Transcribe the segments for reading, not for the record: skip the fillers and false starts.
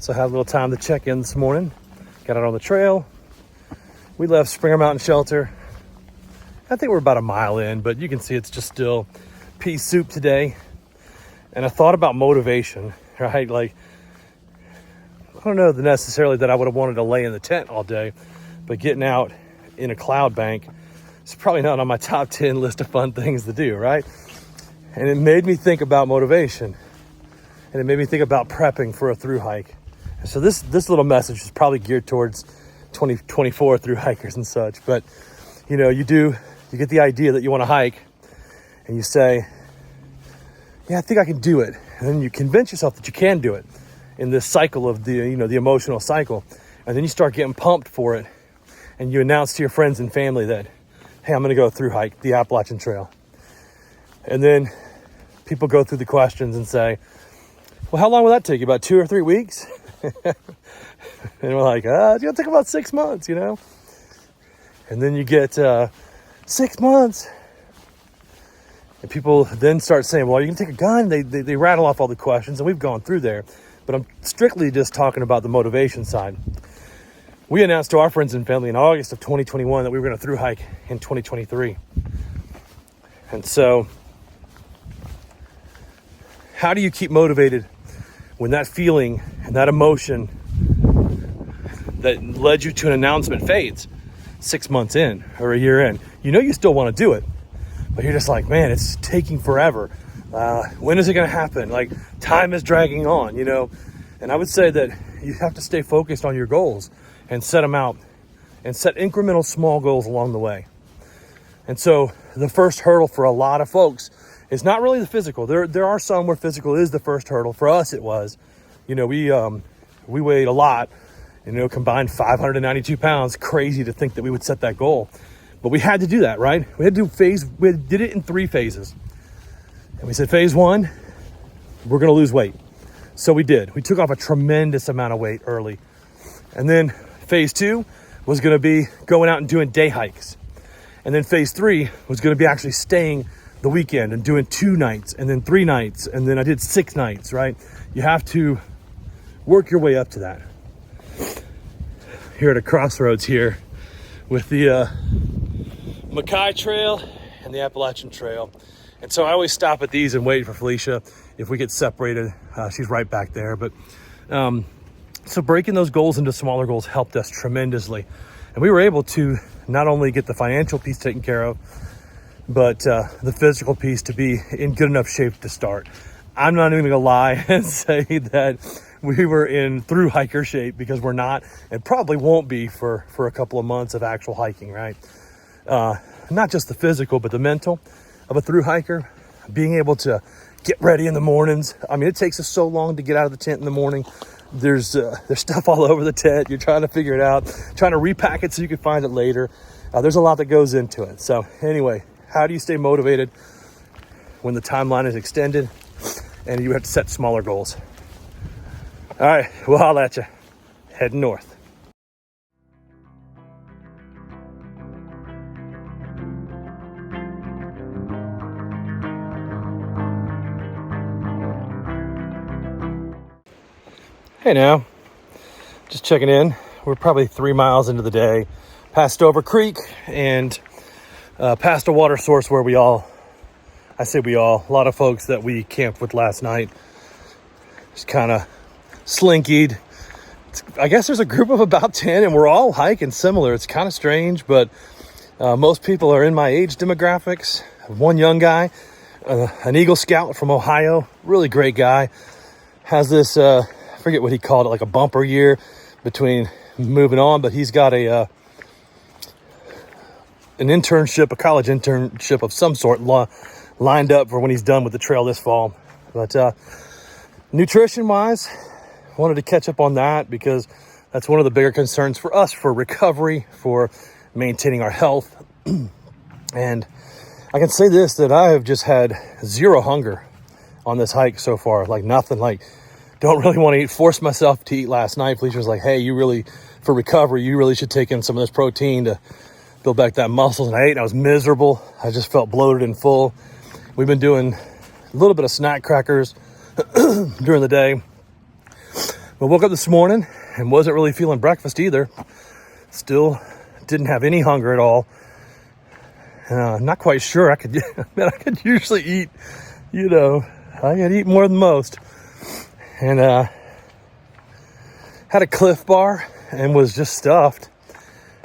So I had a little time to check in this morning. Got out on the trail. We left Springer Mountain Shelter. I think we're about a mile in, but you can see it's just still pea soup today. And I thought about motivation, right? Like, I don't know necessarily that I would have wanted to lay in the tent all day, but getting out in a cloud bank is probably not on my top 10 list of fun things to do, right? And it made me think about motivation, and it made me think about prepping for a through hike. And so this little message is probably geared towards 2024 through hikers and such. But you know, you get the idea that you want to hike, and you say, yeah, I think I can do it. And then you convince yourself that you can do it in this cycle of the emotional cycle. And then you start getting pumped for it, and you announce to your friends and family that, hey, I'm going to go through hike the Appalachian Trail. And then people go through the questions and say, well, how long will that take you? About 2 or 3 weeks? And we're like, it's going to take about 6 months, you know? And then you get 6 months. And people then start saying, well, you can take a gun. They rattle off all the questions, and we've gone through there. But I'm strictly just talking about the motivation side. We announced to our friends and family in August of 2021 that we were going to through hike in 2023. And so, how do you keep motivated when that feeling and that emotion that led you to an announcement fades 6 months in or a year in? You know you still want to do it, but you're just like, man, it's taking forever. When is it going to happen? Like, time is dragging on, you know? And I would say that you have to stay focused on your goals and set them out and set incremental small goals along the way. And so the first hurdle for a lot of folks is not really the physical. There are some where physical is the first hurdle. For us, it was, you know, we weighed a lot, you know, combined 592 pounds. Crazy to think that we would set that goal, but we had to do that, right? We did it in 3 phases. And we said, phase 1, we're going to lose weight. So we did. We took off a tremendous amount of weight early. And then phase 2 was going to be going out and doing day hikes. And then phase 3 was going to be actually staying the weekend and doing 2 nights and then 3 nights. And then I did 6 nights, right? You have to work your way up to that. Here at a crossroads here with the Mackay Trail and the Appalachian Trail. And so I always stop at these and wait for Felicia. If we get separated, she's right back there. But so breaking those goals into smaller goals helped us tremendously. And we were able to not only get the financial piece taken care of, but the physical piece to be in good enough shape to start. I'm not even gonna lie and say that we were in through hiker shape, because we're not, and probably won't be for a couple of months of actual hiking, right? Not just the physical, but the mental of a through hiker, being able to get ready in the mornings. I mean, it takes us so long to get out of the tent in the morning. There's stuff all over the tent. You're trying to figure it out, trying to repack it so you can find it later. There's a lot that goes into it. So anyway, how do you stay motivated when the timeline is extended and you have to set smaller goals? All right, we'll holler at you. Heading north. Hey now, just checking in. We're probably 3 miles into the day, passed over creek and past a water source where a lot of folks that we camped with last night just kind of slinkied. I guess there's a group of about 10 and we're all hiking similar. It's kind of strange, but most people are in my age demographics. One young guy, an Eagle Scout from Ohio, really great guy, has this, I forget what he called it, like a bumper year between moving on, but he's got an internship, a college internship of some sort lined up for when he's done with the trail this fall. But nutrition wise, wanted to catch up on that, because that's one of the bigger concerns for us for recovery, for maintaining our health. And I can say this, that I have just had zero hunger on this hike so far. Like nothing, like don't really want to eat, forced myself to eat last night. Felicia was like, hey, you really, for recovery, you really should take in some of this protein to build back that muscles. And I ate and I was miserable. I just felt bloated and full. We've been doing a little bit of snack crackers during the day. I woke up this morning and wasn't really feeling breakfast either. Still didn't have any hunger at all. Not quite sure. I could usually eat, I could eat more than most. And had a Cliff Bar and was just stuffed,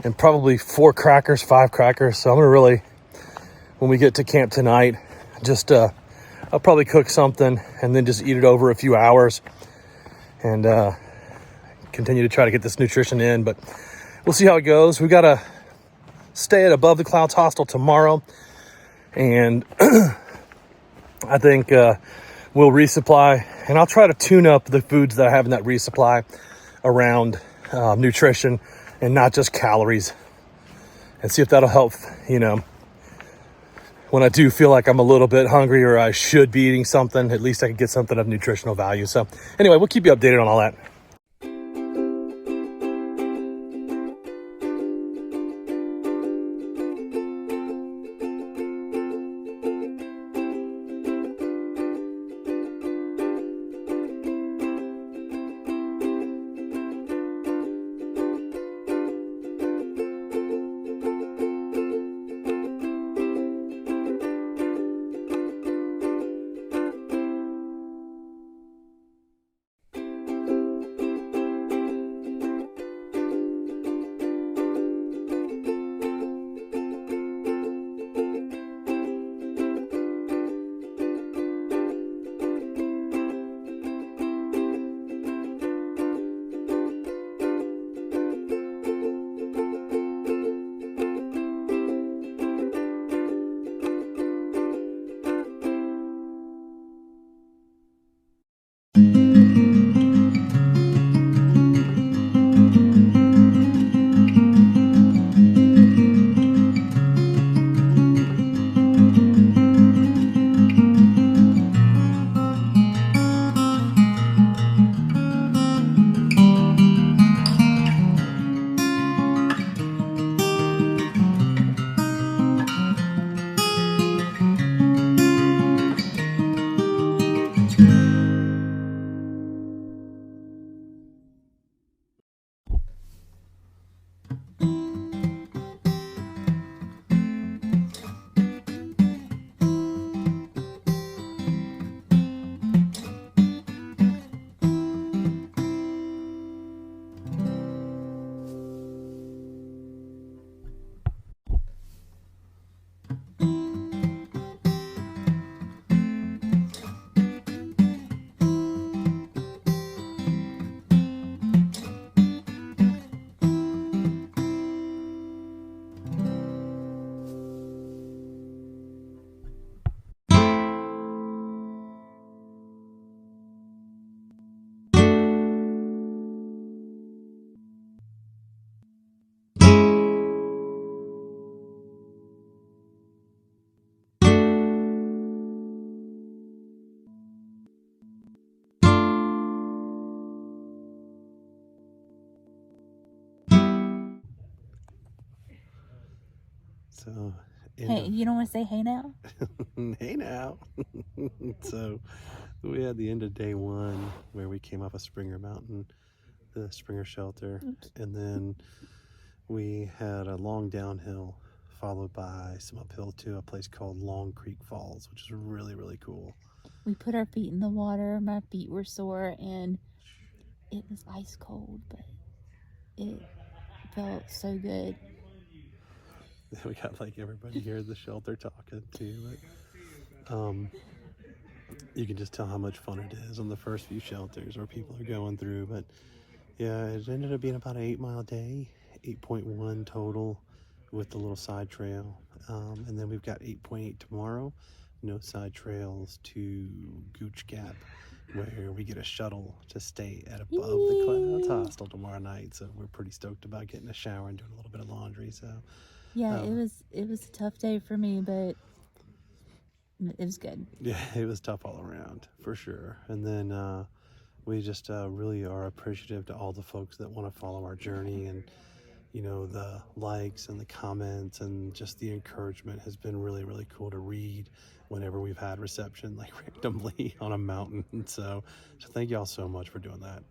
and probably 4 crackers, 5 crackers. So I'm gonna really, when we get to camp tonight, just I'll probably cook something and then just eat it over a few hours and continue to try to get this nutrition in. But we'll see how it goes. We gotta stay at Above the Clouds Hostel tomorrow, and I think we'll resupply, and I'll try to tune up the foods that I have in that resupply around nutrition and not just calories, and see if that'll help, when I do feel like I'm a little bit hungry or I should be eating something, at least I can get something of nutritional value. So anyway, we'll keep you updated on all that. So, hey, you don't want to say hey now? Hey now. So we had the end of day 1 where we came off of Springer Mountain, the Springer shelter. Oops. And then we had a long downhill followed by some uphill to a place called Long Creek Falls, which is really, really cool. We put our feet in the water. My feet were sore and it was ice cold, but it felt so good. We got like everybody here at the shelter talking too, but you can just tell how much fun it is on the first few shelters where people are going through. But yeah, it ended up being about an 8-mile day, 8.1 total with the little side trail, and then we've got 8.8 tomorrow, no side trails to Gooch Gap, where we get a shuttle to stay at Above the Clouds Hostel tomorrow night. So we're pretty stoked about getting a shower and doing a little bit of laundry. So yeah, it was a tough day for me, but it was good. Yeah, it was tough all around for sure. And then we just really are appreciative to all the folks that want to follow our journey, and the likes and the comments and just the encouragement has been really, really cool to read whenever we've had reception like randomly on a mountain. So thank y'all so much for doing that.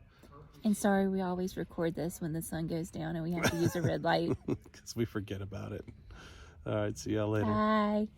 And sorry, we always record this when the sun goes down and we have to use a red light. Because we forget about it. All right, see y'all later. Bye.